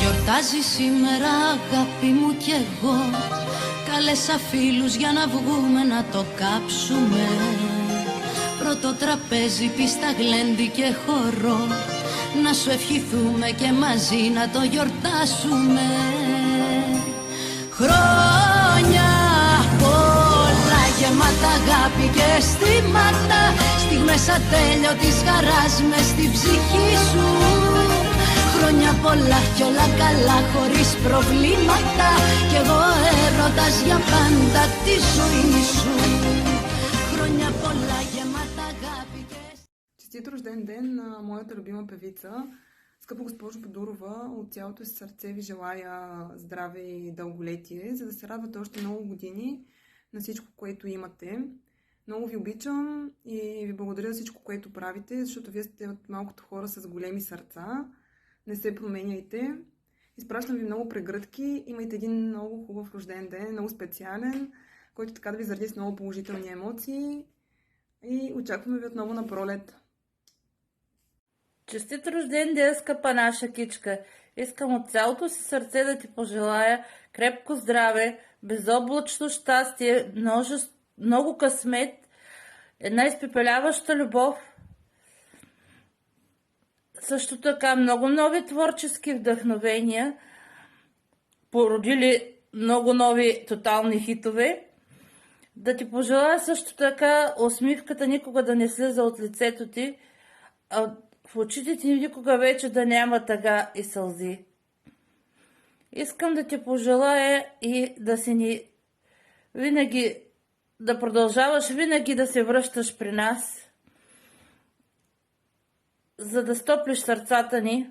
Γιορτάζει σήμερα αγάπη μου κι εγώ. Κάλεσα φίλους για να βγούμε να το κάψουμε. Πρώτο τραπέζι, πίστα, γλέντι και χορό. Να σου ευχηθούμε και μαζί να το γιορτάσουμε. Χρόνια πολλά γεμάτα αγάπη και αισθήματα. Στιγμές ατέλειωτης χαράς μες στη ψυχή σου. Χρόνια πολλά κι όλα καλά χωρίς προβλήματα. Κι εγώ έρωτας για πάντα τη ζωή σου. Χρόνια πολλά гемата агапи. Честит рожден ден на моята любима певица. Скъпа госпожо Бодурова, от цялото си сърце ви желая здраве и дълголетие, за да се радвате още много години на всичко, което имате. Много ви обичам и ви благодаря за всичко, което правите, защото вие сте от малкото хора с големи сърца. Не се променяйте. Изпращам ви много прегръдки. Имайте един много хубав рожден ден, много специален, който така да ви заради с много положителни емоции. И очакваме ви отново на пролет. Честит рожден ден, скъпа наша кичка! Искам от цялото си сърце да ти пожелая крепко здраве, безоблачно щастие, много късмет, една изпепеляваща любов. Също така много нови творчески вдъхновения, породили много нови тотални хитове. Да ти пожелая също така усмивката никога да не слиза от лицето ти, а в очите ти никога вече да няма тъга и сълзи. Искам да ти пожелая и да си ни винаги, да продължаваш винаги да се връщаш при нас, за да стоплиш сърцата ни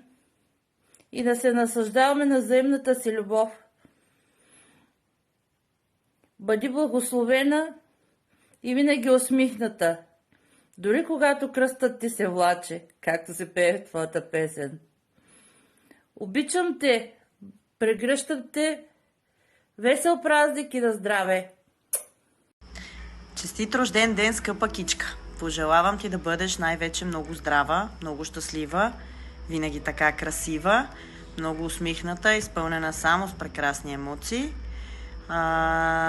и да се наслаждаваме на взаимната си любов. Бъди благословена и винаги усмихната, дори когато кръстът ти се влаче, както се пее в твоята песен. Обичам те, прегръщам те, весел празник и на здраве! Честит рожден ден, скъпа кичка! Пожелавам ти да бъдеш най-вече много здрава, много щастлива, винаги така красива, много усмихната, изпълнена само с прекрасни емоции.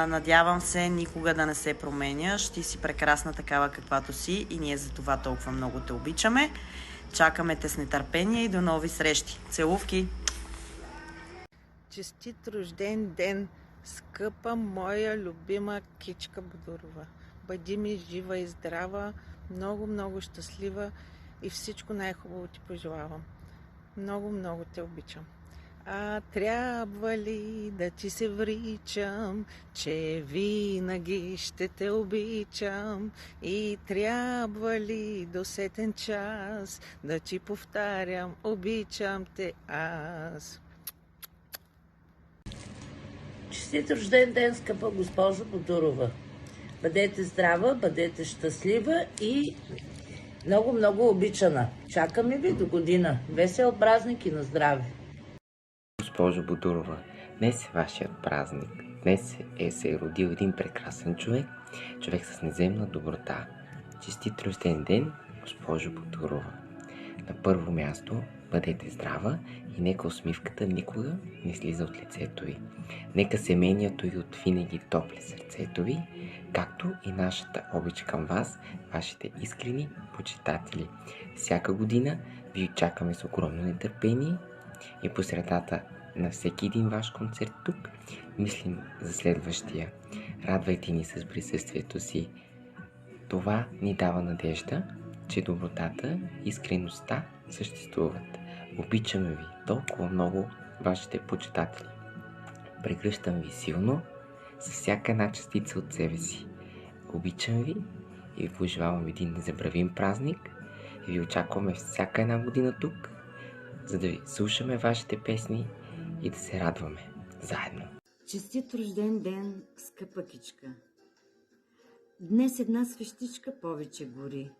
Надявам се никога да не се променяш. Ти си прекрасна такава каквато си и ние за това толкова много те обичаме. Чакаме те с нетърпение и до нови срещи. Целувки! Честит рожден ден, скъпа моя любима кичка Бодурова. Бъди ми жива и здрава, много щастлива и всичко най-хубаво ти пожелавам. Много те обичам. А трябва ли да ти се вричам, че винаги ще те обичам? И трябва ли до сетен час да ти повтарям, обичам те аз? Честит рожден ден, скъпа госпожо Бодурова! Бъдете здрава, бъдете щастлива и много обичана. Чакаме ви до година. Весел празник и на здраве! Госпожо Бодурова, днес е вашият празник. Днес се е родил един прекрасен човек с неземна доброта. Честит рожден ден, госпожо Бодурова! На първо място, бъдете здрава и нека усмивката никога не слиза от лицето ви. Нека семението ви от винаги топли сърцето ви, както и нашата обич към вас, вашите искрени почитатели. Всяка година ви очакваме с огромно нетърпение и по средата на всеки един ваш концерт тук мислим за следващия. Радвайте ни с присъствието си. Това ни дава надежда, че добротата и искреността съществуват. Обичаме ви толкова много, вашите почитатели. Прегръщам ви силно с всяка една частица от себе си. Обичам ви и ви пожелавам един незабравим празник и ви очакваме всяка една година тук, за да ви слушаме вашите песни и да се радваме заедно. Честит рожден ден, скъпа кичка! Днес една свещичка повече гори.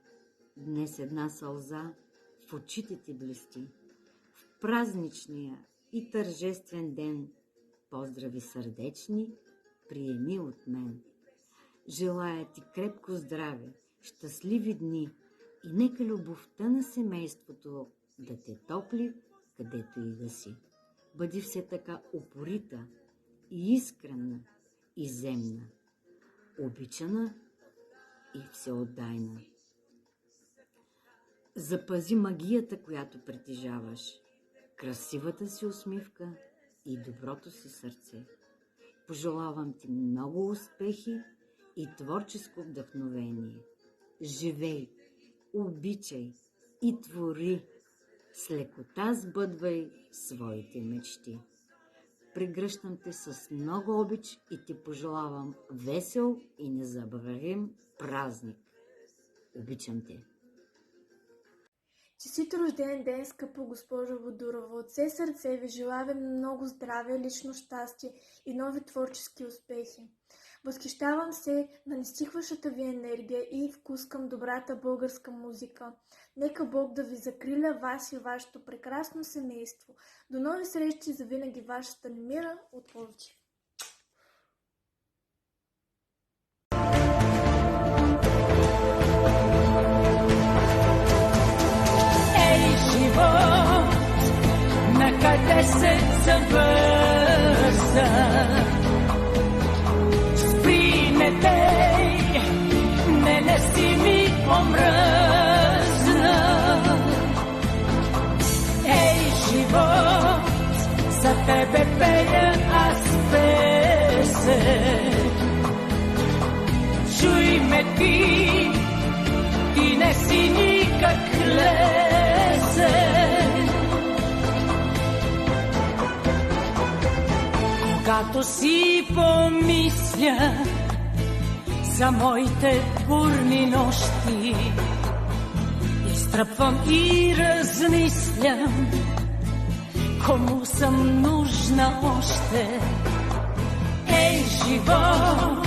Днес една сълза в очите ти блести. В празничния и тържествен ден поздрави сърдечни приеми от мен. Желая ти крепко здраве, щастливи дни и нека любовта на семейството да те топли, където и да си. бъди все така упорита и искрена и земна, обичана и всеотдайна. Запази магията, която притежаваш, красивата си усмивка и доброто си сърце. Пожелавам ти много успехи и творческо вдъхновение. Живей, обичай и твори. С лекота сбъдвай своите мечти. Прегръщам те с много обич и ти пожелавам весел и незабравим празник. Обичам те. Честит рожден ден, скъпа госпожо Бодурова! От все сърце ви желая ви много здраве, лично щастие и нови творчески успехи. Възхищавам се на нестихващата ви енергия и вкус към добрата българска музика. Нека Бог да ви закриля вас и вашето прекрасно семейство. До нови срещи, завинаги вашата Немира от Пловдив. Накъде се завърза? Спри ме тей, не си ми омръзна. Ей, живот, за тебе пея аз песен. Чуй ме ти не си никак лесен. Когато си помисля за моите бурни нощи, изтръпвам и размислям кому съм нужна още. Ей, живот!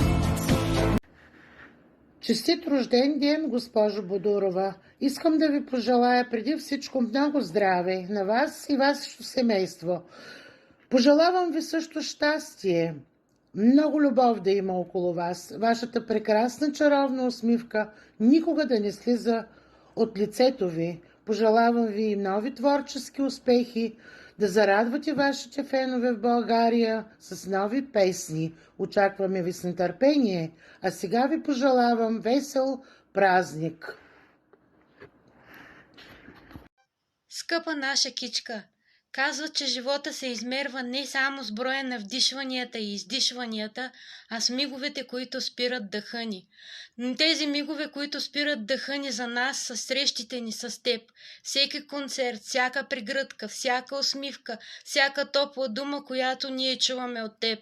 Честит рожден ден, госпожо Бодурова! Искам да ви пожелая преди всичко много здраве на вас и вашето семейство. Пожелавам ви също щастие, много любов да има около вас, вашата прекрасна чаровна усмивка никога да не слиза от лицето ви. Пожелавам ви и нови творчески успехи, да зарадвате вашите фенове в България с нови песни. Очакваме ви с нетърпение, а сега ви пожелавам весел празник. Скъпа наша кичка, казват, че живота се измерва не само с броя на вдишванията и издишванията, а с миговете, които спират дъха ни. Но тези мигове, които спират дъха ни за нас, са срещите ни с теб. Всеки концерт, всяка прегръдка, всяка усмивка, всяка топла дума, която ние чуваме от теб.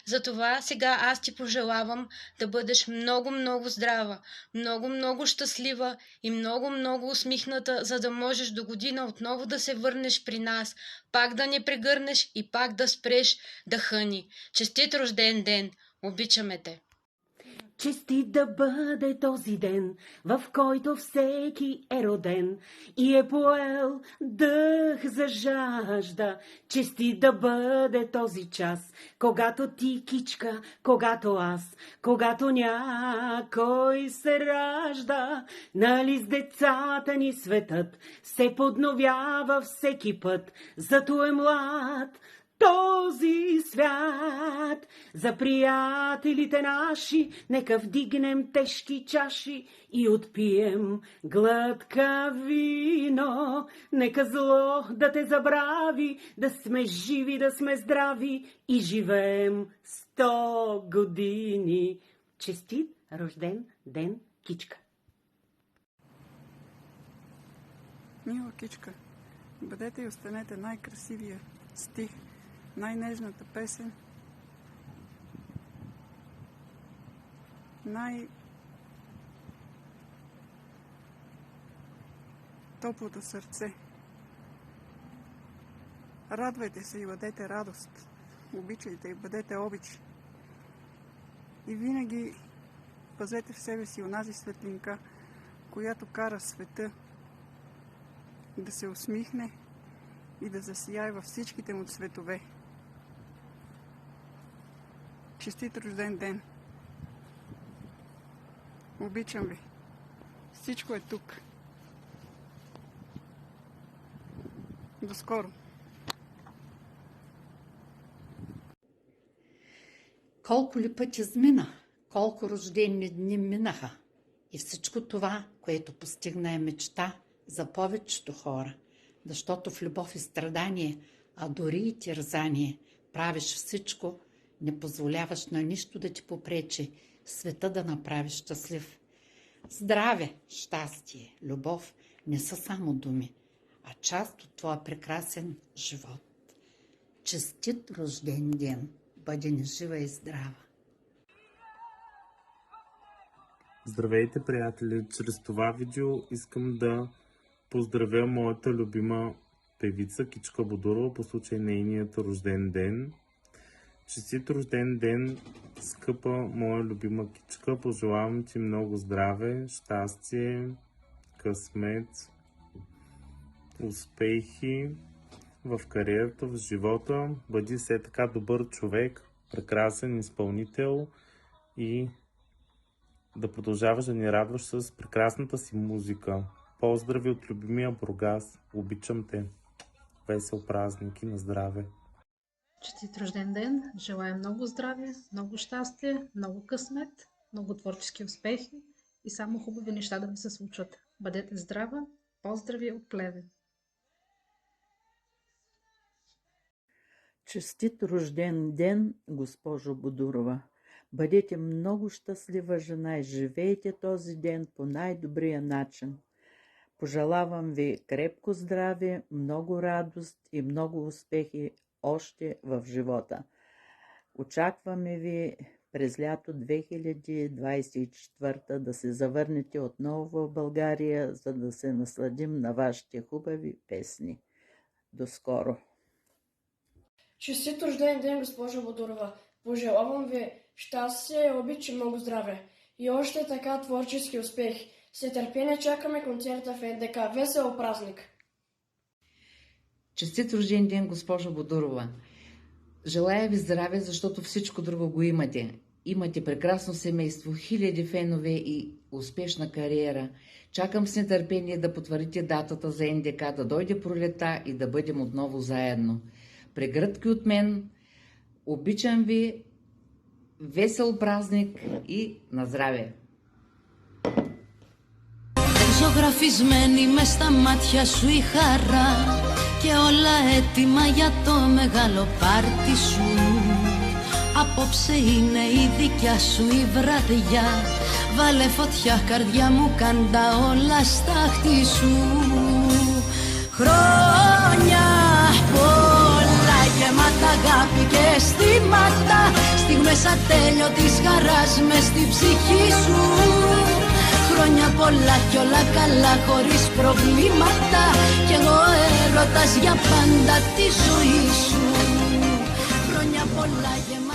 Затова сега аз ти пожелавам да бъдеш много здрава, много щастлива и много усмихната, за да можеш до година отново да се върнеш при нас, пак да не прегърнеш и пак да спреш дъха ни. Честит рожден ден! Обичаме те! Честит да бъде този ден, в който всеки е роден и е поел дъх за жажда. Честит да бъде този час, когато ти, кичка, когато аз, когато някой се ражда. Нали с децата ни светът се подновява всеки път, зато е млад този свят. За приятелите наши нека вдигнем тежки чаши и отпием глътка вино. Нека зло да те забрави, да сме живи, да сме здрави и живеем 100 години. Честит рожден ден, кичка! Мила кичка, бъдете и останете най-красивия стих, най-нежната песен, най-топлото сърце. Радвайте се и бъдете радост. Обичайте и бъдете обич. И винаги пазете в себе си онази светлинка, която кара света да се усмихне и да засияе във всичките му цветове. Честит рожден ден! Обичам ви! Всичко е тук. До скоро! Колко ли път измина, колко рождени дни минаха и всичко това, което постигна е мечта за повечето хора, защото в любов и страдание, а дори и терзание, правиш всичко, не позволяваш на нищо да ти попречи света да направиш щастлив. Здраве, щастие, любов не са само думи, а част от твоя прекрасен живот. Честит рожден ден! Бъди ни жива и здрава! Здравейте, приятели! Чрез това видео искам да поздравя моята любима певица Кичка Бодурова по случай нейният рожден ден. Честит рожден ден, скъпа моя любима Кичка! Пожелавам ти много здраве, щастие, късмет, успехи в кариерата, в живота. Бъди все така добър човек, прекрасен изпълнител и да продължаваш да ни радваш с прекрасната си музика. Поздрави от любимия Бургас. Обичам те. Весел празник и на здраве! Честит рожден ден! Желая много здраве, много щастие, много късмет, много творчески успехи и само хубави неща да ви се случват. Бъдете здрава! Поздрави от Плевен! Честит рожден ден, госпожо Бодурова! Бъдете много щастлива жена и живейте този ден по най-добрия начин. Пожелавам ви крепко здраве, много радост и много успехи още в живота. Очакваме ви през лято 2024 да се завърнете отново в България, за да се насладим на вашите хубави песни. До скоро! Честит рожден ден, госпожо Бодурова! Пожелавам ви щастие, обич и много здраве. И още така творчески успех. С нетърпение чакаме концерта в НДК. Весел празник! Честит рожден ден, госпожо Бодурова! Желая ви здраве, защото всичко друго го имате. Имате прекрасно семейство, хиляди фенове и успешна кариера. Чакам с нетърпение да потвърдите датата за НДК, да дойде пролета и да бъдем отново заедно. Прегръдки от мен, обичам ви, весел празник и на здраве! Ζωγραφισμένη μες στα μάτια σου η χαρά και όλα έτοιμα για το μεγάλο πάρτι σου. Απόψε είναι η δικιά σου η βραδιά. Βάλε φωτιά καρδιά μου, κάντα όλα στα χτί σου. Χρόνια πολλά γεμάτα αγάπη και αισθήματα, στιγμές ατέλειωτης χαράς μες στη ψυχή σου. Χρόνια πολλά κι όλα καλά χωρίς προβλήματα, κι εγώ έρωτας για πάντα τη ζωή σου. Χρόνια πολλά γεμάτα